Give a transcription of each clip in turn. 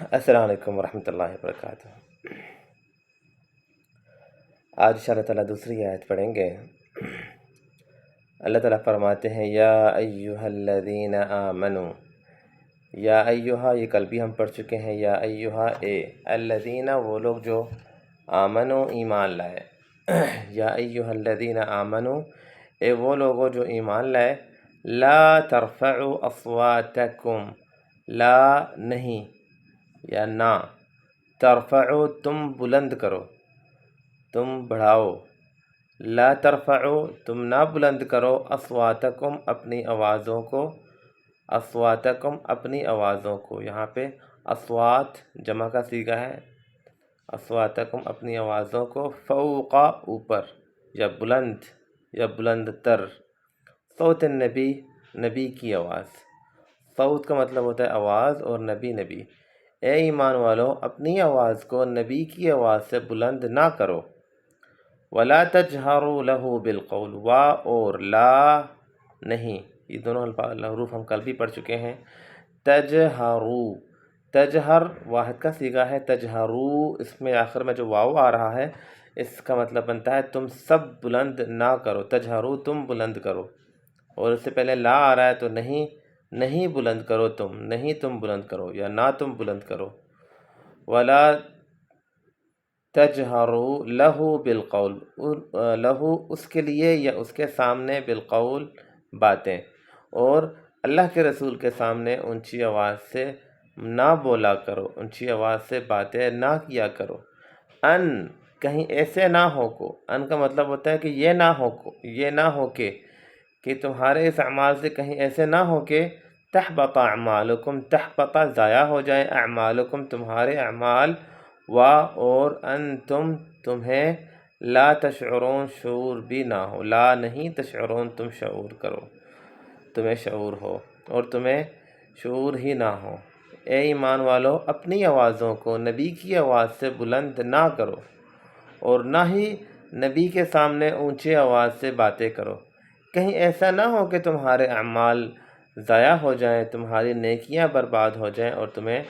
السلام علیکم ورحمۃ اللہ وبرکاتہ۔ آج انشاءاللہ تعالیٰ دوسری آیت پڑھیں گے۔ اللہ تعالیٰ فرماتے ہیں یا ایہا الذین آمنو، یا ایہا یہ کل بھی ہم پڑھ چکے ہیں، یا ایہا اے الذین وہ لوگ جو آمنو ایمان لائے، یا ایہا الذین آمنو اے وہ لوگوں جو ایمان لائے، لا ترفعوا اصواتکم، لا نہیں یا نہ، ترفعوا تم بلند کرو، تم بڑھاؤ، لا ترفعوا تم نہ بلند کرو، اصواتکم اپنی آوازوں کو، اصواتکم اپنی آوازوں کو، یہاں پہ اصوات جمع کا صیغہ ہے، اصواتکم اپنی آوازوں کو، فوق اوپر، یا بلند تر، صوت النبی نبی کی آواز، صوت کا مطلب ہوتا ہے آواز اور نبی۔ اے ایمان والو اپنی آواز کو نبی کی آواز سے بلند نہ کرو، ولا تجہروا لہ بالقول، وا اور لا نہیں، یہ دونوں حروف ہم کل بھی پڑھ چکے ہیں۔ تجہروا، تجہر واحد کا صیغہ ہے، تجہروا اس میں آخر میں جو واو آ رہا ہے اس کا مطلب بنتا ہے تم سب بلند نہ کرو، تجہروا تم بلند کرو، اور اس سے پہلے لا آ رہا ہے تو نہیں بلند کرو تم، نہیں تم بلند کرو یا نہ تم بلند کرو۔ ولا تجہروا لہ بالقول، لہ اس کے لیے یا اس کے سامنے، بالقول باتیں، اور اللہ کے رسول کے سامنے اونچی آواز سے نہ بولا کرو، اونچی آواز سے باتیں نہ کیا کرو، ان کہیں ایسے نہ ہو کو، ان کا مطلب ہوتا ہے کہ یہ نہ ہو کہ تمہارے اس اعمال سے کہیں ایسے نہ ہو کہ تحبط اعمالکم، تحبط ضائع ہو جائیں، اعمالکم تمہارے اعمال، اور انتم تمہیں لا تشعرون شعور بھی نہ ہو، لا نہیں تشعرون تم شعور کرو، تمہیں شعور ہو اور تمہیں شعور ہی نہ ہو۔ اے ایمان والو اپنی آوازوں کو نبی کی آواز سے بلند نہ کرو، اور نہ ہی نبی کے سامنے اونچی آواز سے باتیں کرو، کہیں ایسا نہ ہو کہ تمہارے اعمال ضائع ہو جائیں، تمہاری نیکیاں برباد ہو جائیں اور تمہیں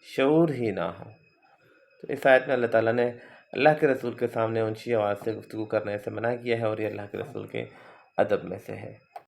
شعور ہی نہ ہو۔ تو اس آیت میں اللہ تعالیٰ نے اللہ کے رسول کے سامنے اونچی آواز سے گفتگو کرنے سے منع کیا ہے، اور یہ اللہ کے رسول کے ادب میں سے ہے۔